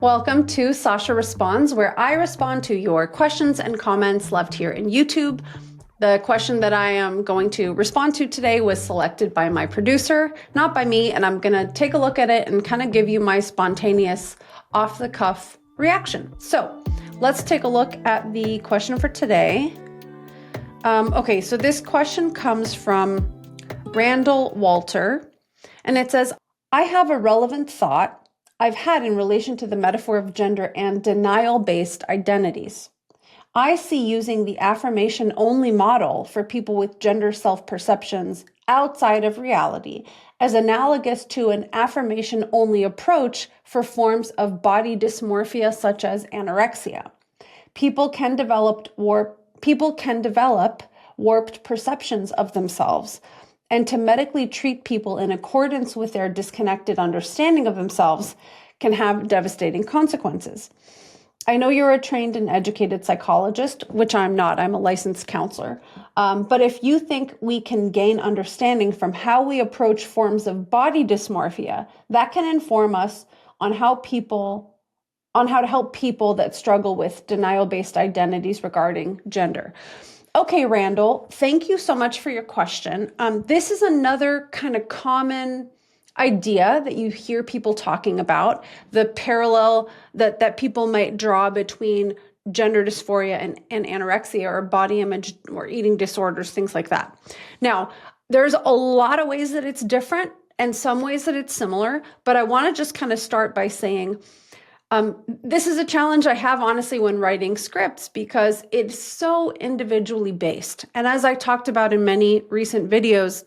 Welcome to Sasha Responds, where I respond to your questions and comments left here in YouTube. The question that I am going to respond to today was selected by my producer, not by me, and I'm going to take a look at it and kind of give you my spontaneous, off-the-cuff reaction. So let's take a look at the question for today. Okay, so this question comes from Randall Walter, and it says, I have a relevant thought I've had in relation to the metaphor of gender and denial-based identities. I see using the affirmation-only model for people with gender self-perceptions outside of reality as analogous to an affirmation-only approach for forms of body dysmorphia such as anorexia. People can develop warped perceptions of themselves, and to medically treat people in accordance with their disconnected understanding of themselves can have devastating consequences. I know you're a trained and educated psychologist, which I'm not. I'm a licensed counselor. But if you think we can gain understanding from how we approach forms of body dysmorphia, that can inform us on how to help people that struggle with denial-based identities regarding gender. Okay, Randall, thank you so much for your question. This is another kind of common idea that you hear people talking about, the parallel that people might draw between gender dysphoria and anorexia or body image or eating disorders, things like that. Now, there's a lot of ways that it's different and some ways that it's similar, but I want to just kind of start by saying, this is a challenge I have, honestly, when writing scripts because it's so individually based. And as I talked about in many recent videos,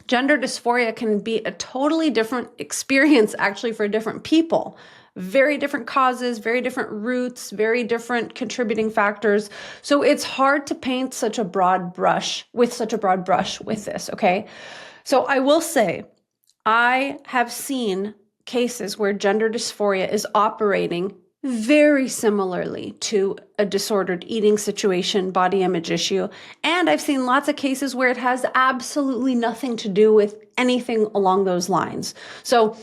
gender dysphoria can be a totally different experience actually for different people. Very different causes, very different roots, very different contributing factors. So it's hard to paint such a broad brush with this, okay? So I will say, I have seen cases where gender dysphoria is operating very similarly to a disordered eating situation, body image issue. And I've seen lots of cases where it has absolutely nothing to do with anything along those lines. So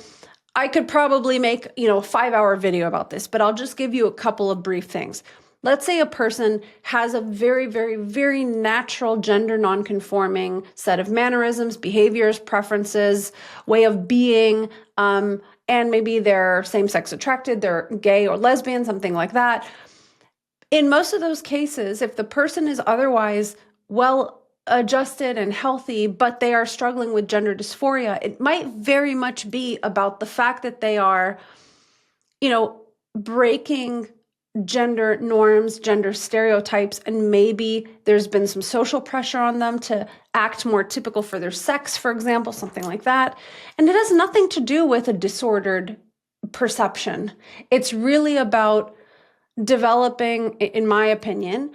I could probably make, a 5-hour video about this, but I'll just give you a couple of brief things. Let's say a person has a very, very, very natural gender nonconforming set of mannerisms, behaviors, preferences, way of being, and maybe they're same-sex attracted, they're gay or lesbian, something like that. In most of those cases, if the person is otherwise well-adjusted and healthy, but they are struggling with gender dysphoria, it might very much be about the fact that they are, breaking gender norms, gender stereotypes, and maybe there's been some social pressure on them to act more typical for their sex, for example, something like that. And it has nothing to do with a disordered perception. It's really about developing, in my opinion,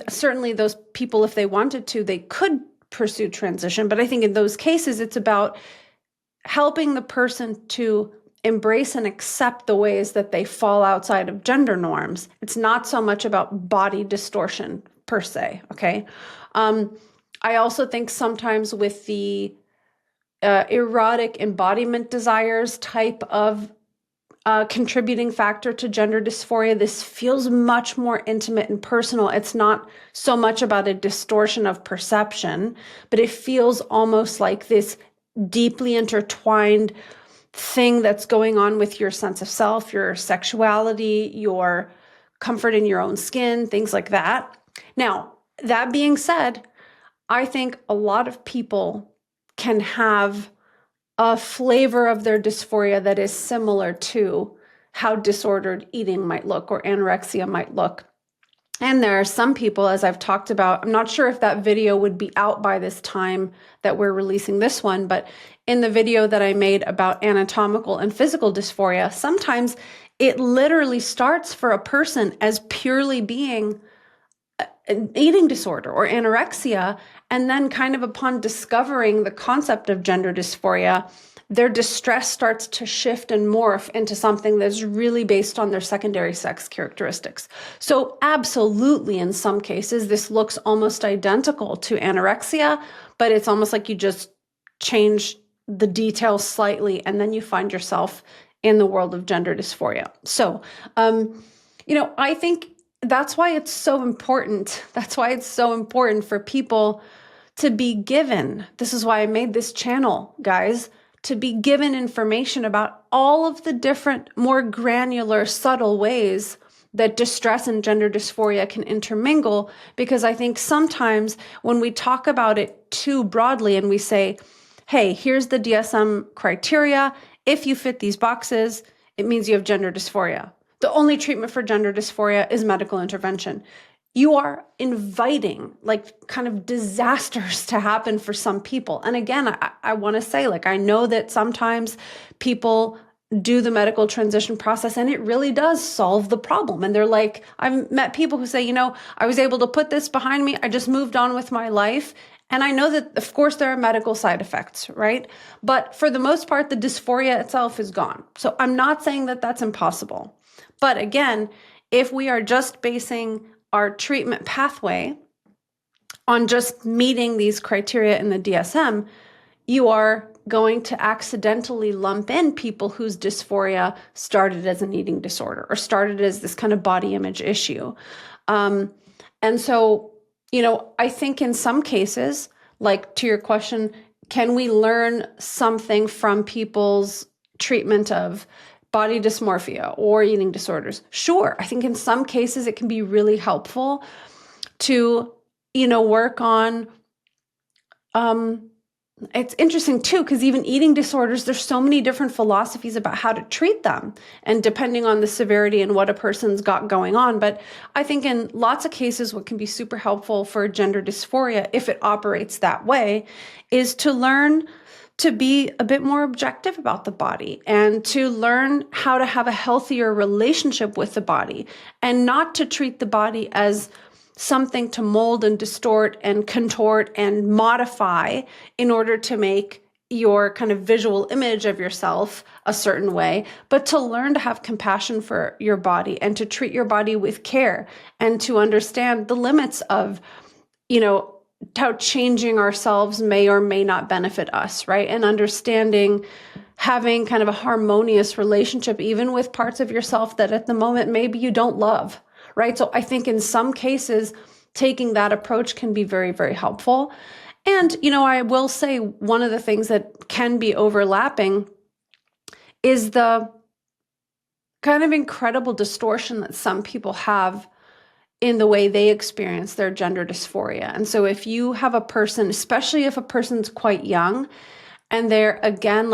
certainly those people, if they wanted to, they could pursue transition. But I think in those cases, it's about helping the person to embrace and accept the ways that they fall outside of gender norms. It's not so much about body distortion per se, okay? I also think sometimes with the erotic embodiment desires type of contributing factor to gender dysphoria, this feels much more intimate and personal. It's not so much about a distortion of perception, but it feels almost like this deeply intertwined thing that's going on with your sense of self, your sexuality, your comfort in your own skin, things like that. Now, that being said, I think a lot of people can have a flavor of their dysphoria that is similar to how disordered eating might look or anorexia might look. And there are some people, as I've talked about, I'm not sure if that video would be out by this time that we're releasing this one, but in the video that I made about anatomical and physical dysphoria, sometimes it literally starts for a person as purely being an eating disorder or anorexia, and then kind of upon discovering the concept of gender dysphoria, their distress starts to shift and morph into something that's really based on their secondary sex characteristics. So absolutely, in some cases, this looks almost identical to anorexia, but it's almost like you just change the details slightly, and then you find yourself in the world of gender dysphoria. So, I think that's why it's so important. That's why it's so important for people to be given. This is why I made this channel, guys, to be given information about all of the different, more granular, subtle ways that distress and gender dysphoria can intermingle. Because I think sometimes when we talk about it too broadly and we say, hey, here's the DSM criteria. If you fit these boxes, it means you have gender dysphoria. The only treatment for gender dysphoria is medical intervention. You are inviting kind of disasters to happen for some people. And again, I want to say, I know that sometimes people do the medical transition process and it really does solve the problem. And they're like, I've met people who say, I was able to put this behind me. I just moved on with my life. And I know that, of course, there are medical side effects, right? But for the most part, the dysphoria itself is gone. So I'm not saying that that's impossible. But again, if we are just basing our treatment pathway on just meeting these criteria in the DSM, you are going to accidentally lump in people whose dysphoria started as an eating disorder or started as this kind of body image issue. And so, I think in some cases, to your question, can we learn something from people's treatment of body dysmorphia or eating disorders? Sure. I think in some cases it can be really helpful to, work on, it's interesting too, because even eating disorders, there's so many different philosophies about how to treat them and depending on the severity and what a person's got going on. But I think in lots of cases, what can be super helpful for gender dysphoria, if it operates that way, is to learn to be a bit more objective about the body and to learn how to have a healthier relationship with the body and not to treat the body as something to mold and distort and contort and modify in order to make your kind of visual image of yourself a certain way, but to learn to have compassion for your body and to treat your body with care and to understand the limits of, how changing ourselves may or may not benefit us, right? And understanding having kind of a harmonious relationship, even with parts of yourself that at the moment maybe you don't love, right? So I think in some cases, taking that approach can be very, very helpful. And, I will say one of the things that can be overlapping is the kind of incredible distortion that some people have in the way they experience their gender dysphoria. And so if you have a person, especially if a person's quite young, and they're, again,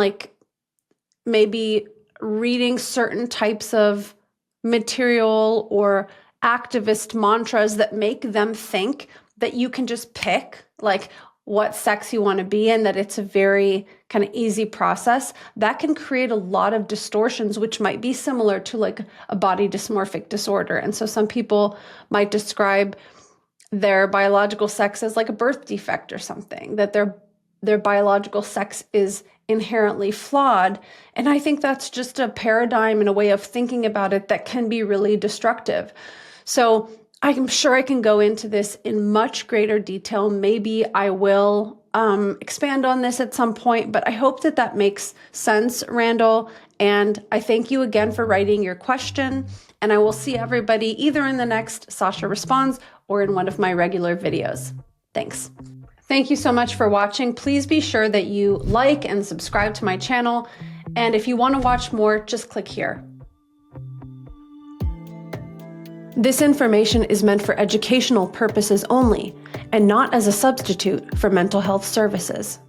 maybe reading certain types of material or activist mantras that make them think that you can just pick what sex you want to be in, that it's a very kind of easy process, that can create a lot of distortions, which might be similar to a body dysmorphic disorder. And so some people might describe their biological sex as a birth defect or something, that their biological sex is inherently flawed. And I think that's just a paradigm and a way of thinking about it that can be really destructive. So I'm sure I can go into this in much greater detail. Maybe I will expand on this at some point, but I hope that makes sense, Randall. And I thank you again for writing your question. And I will see everybody either in the next Sasha Responds or in one of my regular videos. Thanks. Thank you so much for watching. Please be sure that you like and subscribe to my channel. And if you want to watch more, just click here. This information is meant for educational purposes only and not as a substitute for mental health services.